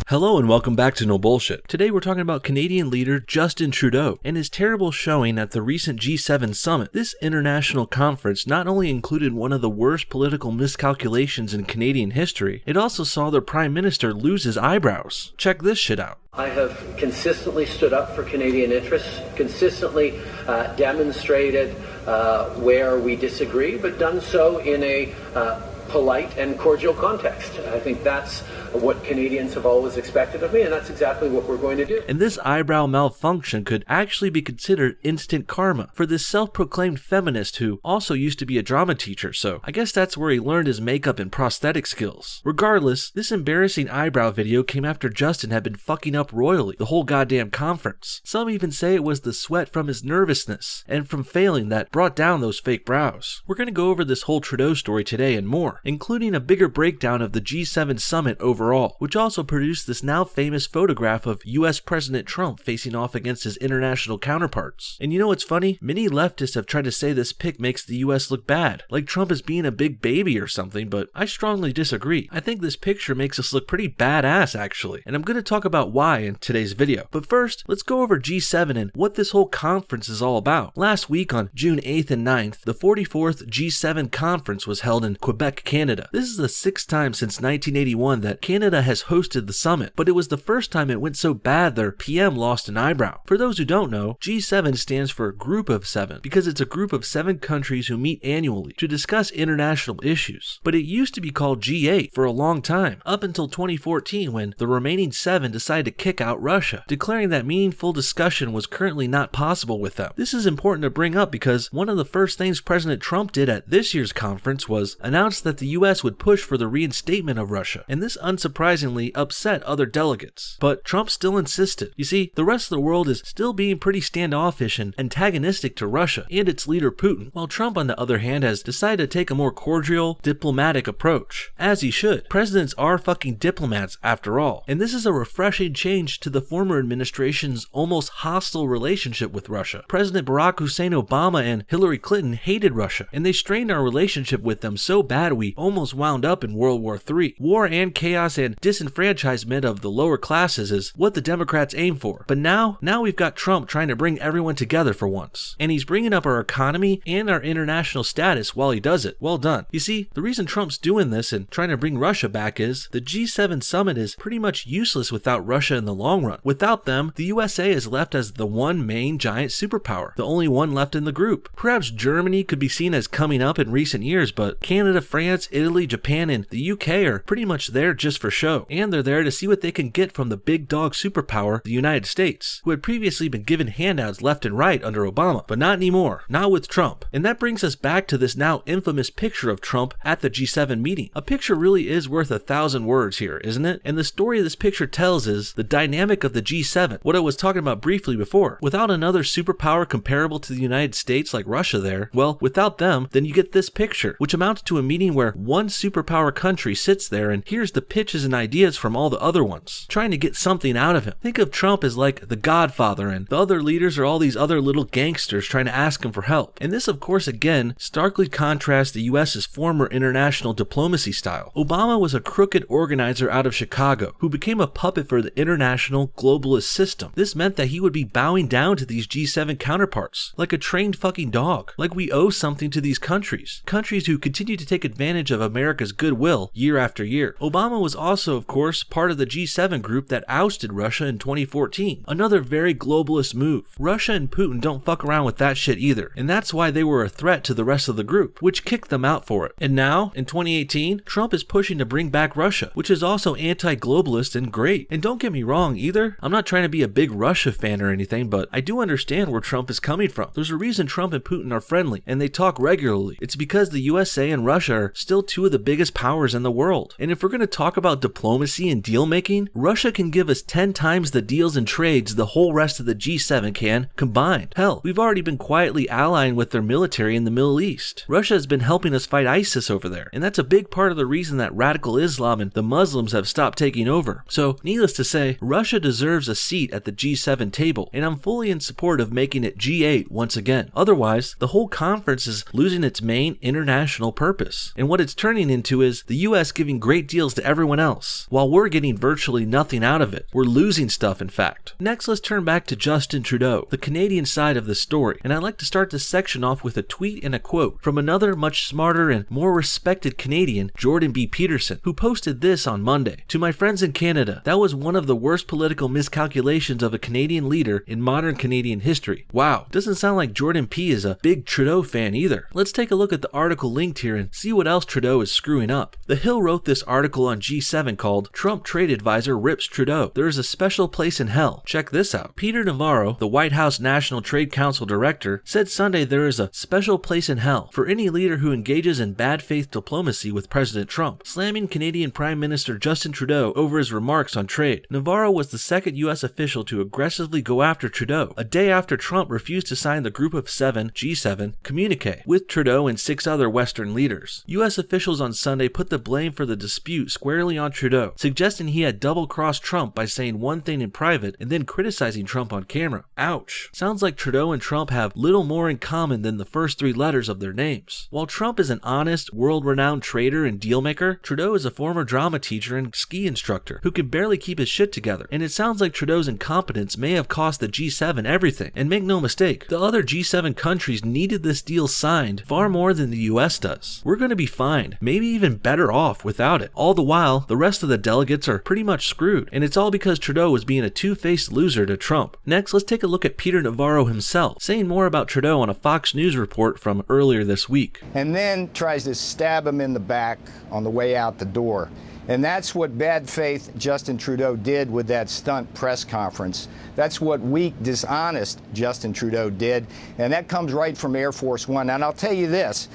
Hello and welcome back to No Bullshit. Today we're talking about Canadian leader Justin Trudeau and his terrible showing at the recent G7 summit. This international conference not only included one of the worst political miscalculations in Canadian history, it also saw their prime minister lose his eyebrows. Check this shit out. I have consistently stood up for Canadian interests, consistently demonstrated where we disagree, but done so in a polite and cordial context. I think that's what Canadians have always expected of me, and that's exactly what we're going to do. And this eyebrow malfunction could actually be considered instant karma for this self-proclaimed feminist who also used to be a drama teacher, so I guess that's where he learned his makeup and prosthetic skills. Regardless, this embarrassing eyebrow video came after Justin had been fucking up royally the whole goddamn conference. Some even say it was the sweat from his nervousness and from failing that brought down those fake brows. We're gonna go over this whole Trudeau story today and more, including a bigger breakdown of the G7 summit overall, which also produced this now famous photograph of US President Trump facing off against his international counterparts. And you know what's funny? Many leftists have tried to say this pic makes the US look bad, like Trump is being a big baby or something, but I strongly disagree. I think this picture makes us look pretty badass actually, and I'm going to talk about why in today's video. But first, let's go over G7 and what this whole conference is all about. Last week on June 8th and 9th, the 44th G7 conference was held in Quebec, Canada. This is the 6th time since 1981 that Canada has hosted the summit, but it was the first time it went so bad their PM lost an eyebrow. For those who don't know, G7 stands for Group of Seven because it's a group of 7 countries who meet annually to discuss international issues. But it used to be called G8 for a long time, up until 2014 when the remaining 7 decided to kick out Russia, declaring that meaningful discussion was currently not possible with them. This is important to bring up because one of the first things President Trump did at this year's conference was announce that the US would push for the reinstatement of Russia, and this unsurprisingly upset other delegates. But Trump still insisted. You see, the rest of the world is still being pretty standoffish and antagonistic to Russia and its leader Putin, while Trump on the other hand has decided to take a more cordial, diplomatic approach. As he should. Presidents are fucking diplomats after all, and this is a refreshing change to the former administration's almost hostile relationship with Russia. President Barack Hussein Obama and Hillary Clinton hated Russia, and they strained our relationship with them so bad we almost wound up in World War III. War and chaos and disenfranchisement of the lower classes is what the Democrats aim for. But now we've got Trump trying to bring everyone together for once. And he's bringing up our economy and our international status while he does it. Well done. You see, the reason Trump's doing this and trying to bring Russia back is the G7 summit is pretty much useless without Russia in the long run. Without them, the USA is left as the one main giant superpower, the only one left in the group. Perhaps Germany could be seen as coming up in recent years, but Canada, France, Italy, Japan, and the UK are pretty much there just for show, and they're there to see what they can get from the big dog superpower, the United States, who had previously been given handouts left and right under Obama, but not anymore, not with Trump. And that brings us back to this now infamous picture of Trump at the G7 meeting. A picture really is worth 1,000 words here, isn't it? And the story this picture tells is the dynamic of the G7, what I was talking about briefly before. Without another superpower comparable to the United States like Russia there, well, without them, then you get this picture, which amounts to a meeting where one superpower country sits there and hears the pitches and ideas from all the other ones, trying to get something out of him. Think of Trump as like the Godfather, and the other leaders are all these other little gangsters trying to ask him for help. And this, of course, again, starkly contrasts the US's former international diplomacy style. Obama was a crooked organizer out of Chicago who became a puppet for the international globalist system. This meant that he would be bowing down to these G7 counterparts like a trained fucking dog, like we owe something to these countries who continue to take advantage of America's goodwill year after year. Obama was also, of course, part of the G7 group that ousted Russia in 2014. Another very globalist move. Russia and Putin don't fuck around with that shit either, and that's why they were a threat to the rest of the group, which kicked them out for it. And now, in 2018, Trump is pushing to bring back Russia, which is also anti-globalist and great. And don't get me wrong either, I'm not trying to be a big Russia fan or anything, but I do understand where Trump is coming from. There's a reason Trump and Putin are friendly, and they talk regularly. It's because the USA and Russia are still 2 of the biggest powers in the world. And if we're going to talk about diplomacy and deal making, Russia can give us 10 times the deals and trades the whole rest of the G7 can combined. Hell, we've already been quietly allying with their military in the Middle East. Russia has been helping us fight ISIS over there, and that's a big part of the reason that radical Islam and the Muslims have stopped taking over. So, needless to say, Russia deserves a seat at the G7 table, and I'm fully in support of making it G8 once again. Otherwise, the whole conference is losing its main international purpose. And what what it's turning into is the US giving great deals to everyone else, while we're getting virtually nothing out of it. We're losing stuff, in fact. Next, let's turn back to Justin Trudeau, the Canadian side of the story, and I'd like to start this section off with a tweet and a quote from another much smarter and more respected Canadian, Jordan B. Peterson, who posted this on Monday. To my friends in Canada, that was one of the worst political miscalculations of a Canadian leader in modern Canadian history. Wow, doesn't sound like Jordan P. is a big Trudeau fan either. Let's take a look at the article linked here and see what else Trudeau is screwing up. The Hill wrote this article on G7 called Trump Trade Advisor Rips Trudeau. There is a special place in hell. Check this out. Peter Navarro, the White House National Trade Council director, said Sunday there is a special place in hell for any leader who engages in bad faith diplomacy with President Trump, slamming Canadian Prime Minister Justin Trudeau over his remarks on trade. Navarro was the second U.S. official to aggressively go after Trudeau, a day after Trump refused to sign the Group of Seven G7 communique with Trudeau and 6 other Western leaders. U.S. officials on Sunday put the blame for the dispute squarely on Trudeau, suggesting he had double-crossed Trump by saying one thing in private and then criticizing Trump on camera. Ouch. Sounds like Trudeau and Trump have little more in common than the first 3 letters of their names. While Trump is an honest, world-renowned trader and dealmaker, Trudeau is a former drama teacher and ski instructor who can barely keep his shit together, and it sounds like Trudeau's incompetence may have cost the G7 everything. And make no mistake, the other G7 countries needed this deal signed far more than the US does. We're going to be fine, maybe even better off without it. All the while, the rest of the delegates are pretty much screwed, and it's all because Trudeau was being a two-faced loser to Trump. Next, let's take a look at Peter Navarro himself, saying more about Trudeau on a Fox News report from earlier this week. And then tries to stab him in the back on the way out the door. And that's what bad faith Justin Trudeau did with that stunt press conference. That's what weak, dishonest Justin Trudeau did. And that comes right from Air Force One. And I'll tell you this,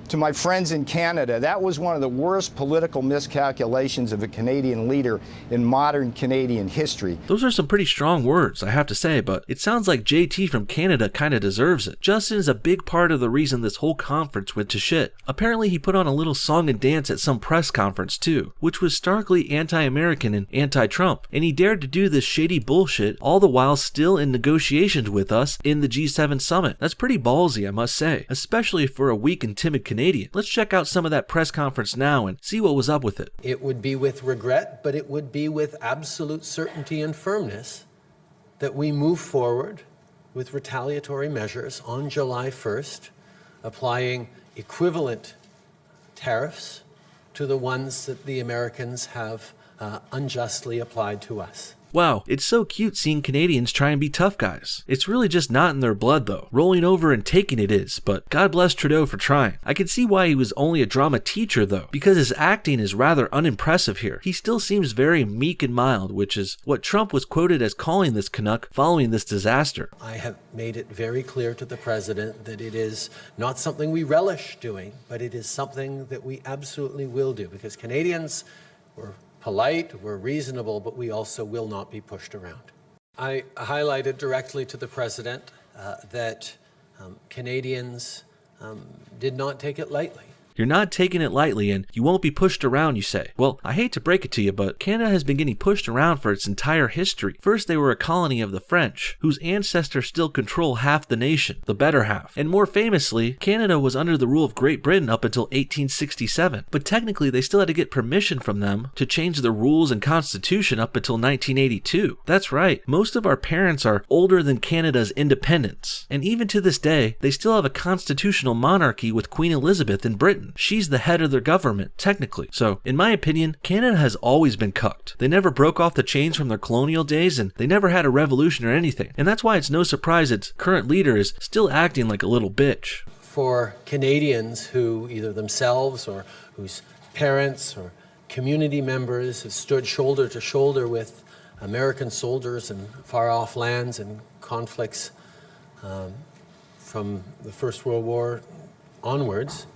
to my friends in Canada, that was one of the worst political miscalculations of a Canadian leader in modern Canadian history. Those are some pretty strong words, I have to say, but it sounds like JT from Canada kind of deserves it. Justin is a big part of the reason this whole conference went to shit. Apparently he put on a little song and dance at some press conference too, which was starkly anti-American and anti-Trump, and he dared to do this shady bullshit all the while still in negotiations with us in the G7 summit. That's pretty ballsy, I must say, especially for a weak and timid Canadian. Let's check out some of that press conference now and see what was up with it. It would be with regret, but it would be with absolute certainty and firmness that we move forward with retaliatory measures on July 1st, applying equivalent tariffs to the ones that the Americans have unjustly applied to us. Wow, it's so cute seeing Canadians try and be tough guys. It's really just not in their blood though. Rolling over and taking it is, but God bless Trudeau for trying. I can see why he was only a drama teacher though, because his acting is rather unimpressive here. He still seems very meek and mild, which is what Trump was quoted as calling this Canuck following this disaster. I have made it very clear to the president that it is not something we relish doing, but it is something that we absolutely will do, because Canadians were polite, we're reasonable, but we also will not be pushed around. I highlighted directly to the president that Canadians did not take it lightly. You're not taking it lightly and you won't be pushed around, you say. Well, I hate to break it to you, but Canada has been getting pushed around for its entire history. First, they were a colony of the French, whose ancestors still control half the nation, the better half. And more famously, Canada was under the rule of Great Britain up until 1867. But technically, they still had to get permission from them to change the rules and constitution up until 1982. That's right, most of our parents are older than Canada's independence. And even to this day, they still have a constitutional monarchy with Queen Elizabeth in Britain. She's the head of their government, technically. So, in my opinion, Canada has always been cucked. They never broke off the chains from their colonial days, and they never had a revolution or anything. And that's why it's no surprise its current leader is still acting like a little bitch. For Canadians who either themselves or whose parents or community members have stood shoulder to shoulder with American soldiers in far-off lands and conflicts from the First World War onwards,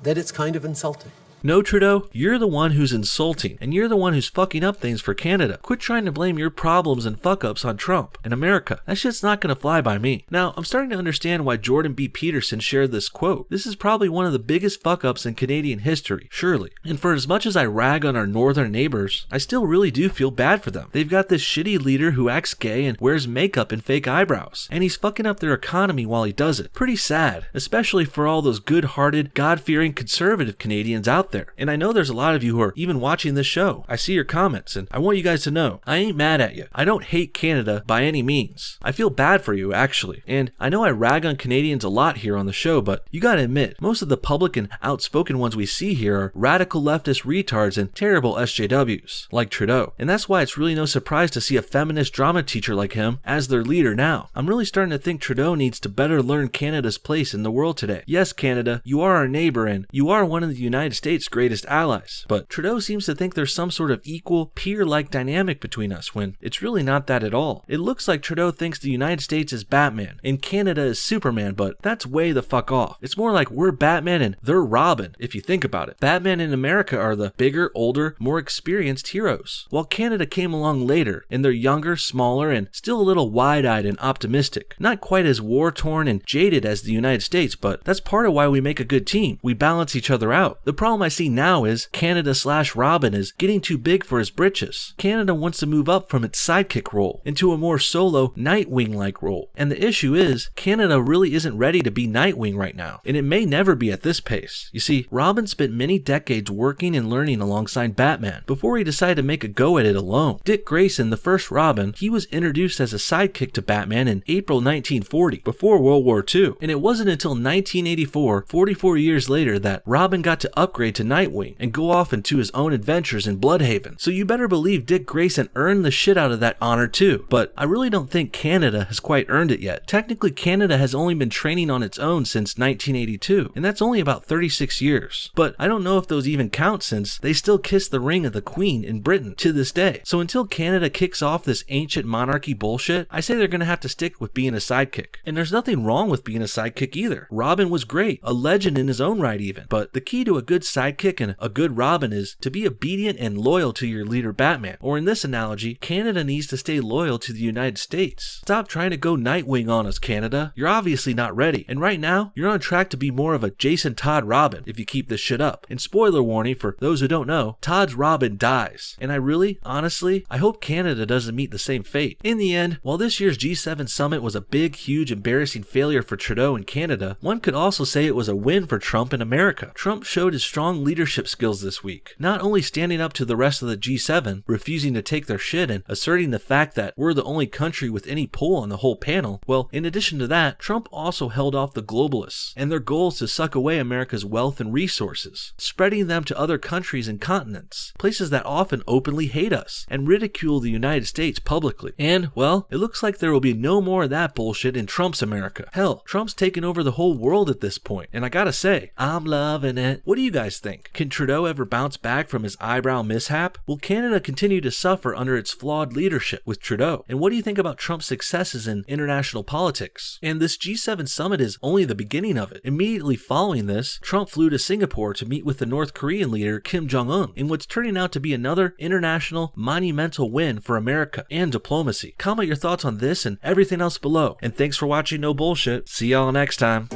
that it's kind of insulting. No, Trudeau, you're the one who's insulting, and you're the one who's fucking up things for Canada. Quit trying to blame your problems and fuck-ups on Trump and America. That shit's not gonna fly by me. Now, I'm starting to understand why Jordan B. Peterson shared this quote. This is probably one of the biggest fuck-ups in Canadian history, surely. And for as much as I rag on our northern neighbors, I still really do feel bad for them. They've got this shitty leader who acts gay and wears makeup and fake eyebrows, and he's fucking up their economy while he does it. Pretty sad, especially for all those good-hearted, God-fearing conservative Canadians out there. And I know there's a lot of you who are even watching this show. I see your comments, and I want you guys to know, I ain't mad at you. I don't hate Canada by any means. I feel bad for you, actually. And I know I rag on Canadians a lot here on the show, but you gotta admit, most of the public and outspoken ones we see here are radical leftist retards and terrible SJWs, like Trudeau. And that's why it's really no surprise to see a feminist drama teacher like him as their leader now. I'm really starting to think Trudeau needs to better learn Canada's place in the world today. Yes, Canada, you are our neighbor and you are one of the United States' greatest allies, but Trudeau seems to think there's some sort of equal, peer-like dynamic between us when it's really not that at all. It looks like Trudeau thinks the United States is Batman and Canada is Superman, but that's way the fuck off. It's more like we're Batman and they're Robin, if you think about it. Batman and America are the bigger, older, more experienced heroes, while Canada came along later and they're younger, smaller, and still a little wide-eyed and optimistic. Not quite as war-torn and jaded as the United States, but that's part of why we make a good team. We balance each other out. The problem I see now is Canada/Robin is getting too big for his britches. Canada wants to move up from its sidekick role into a more solo Nightwing-like role. And the issue is, Canada really isn't ready to be Nightwing right now, and it may never be at this pace. You see, Robin spent many decades working and learning alongside Batman before he decided to make a go at it alone. Dick Grayson, the first Robin, he was introduced as a sidekick to Batman in April 1940, before World War II, and it wasn't until 1984, 44 years later, that Robin got to upgrade to Nightwing and go off into his own adventures in Bloodhaven. So you better believe Dick Grayson earned the shit out of that honor too, but I really don't think Canada has quite earned it yet. Technically, Canada has only been training on its own since 1982, and that's only about 36 years. But I don't know if those even count since they still kiss the ring of the Queen in Britain to this day. So until Canada kicks off this ancient monarchy bullshit, I say they're gonna have to stick with being a sidekick. And there's nothing wrong with being a sidekick either. Robin was great, a legend in his own right even. But the key to a good sidekick and a good Robin is to be obedient and loyal to your leader Batman. Or in this analogy, Canada needs to stay loyal to the United States. Stop trying to go Nightwing on us, Canada. You're obviously not ready. And right now, you're on track to be more of a Jason Todd Robin if you keep this shit up. And spoiler warning for those who don't know, Todd's Robin dies. And I really, honestly, I hope Canada doesn't meet the same fate. In the end, while this year's G7 summit was a big, huge, embarrassing failure for Trudeau and Canada, one could also say it was a win for Trump and America. Trump showed his strong leadership skills this week, not only standing up to the rest of the G7, refusing to take their shit and asserting the fact that we're the only country with any pull on the whole panel. Well, in addition to that, Trump also held off the globalists and their goals to suck away America's wealth and resources, spreading them to other countries and continents, places that often openly hate us and ridicule the United States publicly. And, well, it looks like there will be no more of that bullshit in Trump's America. Hell, Trump's taken over the whole world at this point, and I gotta say, I'm loving it. What do you guys think? Can Trudeau ever bounce back from his eyebrow mishap? Will Canada continue to suffer under its flawed leadership with Trudeau? And what do you think about Trump's successes in international politics? And this G7 summit is only the beginning of it. Immediately following this, Trump flew to Singapore to meet with the North Korean leader Kim Jong-un in what's turning out to be another international monumental win for America and diplomacy. Comment your thoughts on this and everything else below. And thanks for watching No Bullshit. See y'all next time.